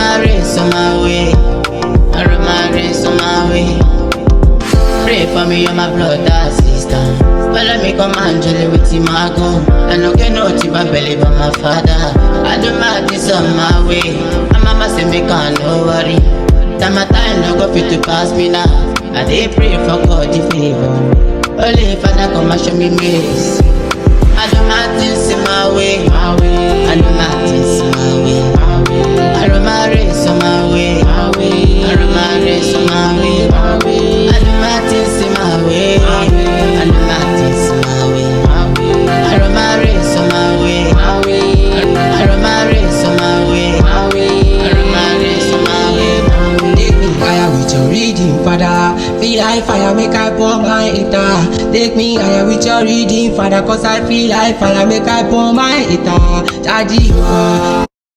my race on my way. I run my race on my way. Pray for me, you're my brother, sister. Follow me, come and jelly with him, I go. I no get no tip, I believe on my father. I do my this on my way. My mama say me can't no worry. Time my time no go fit to pass me now. I dey pray for God the favor. Only Father come and show me grace. I do my things in my way. I do my things in my way. I run my race on my way. I run my race on my way. I do my things in my way. I do my things in my way. I run my race on my way. I run my race on my way. I run my race on my way. Take me higher with your reading, Father. Feel like fire, make I pour my heater. Take me higher with your reading, Father. Cause I feel like fire, make I pour my heater. Daddy,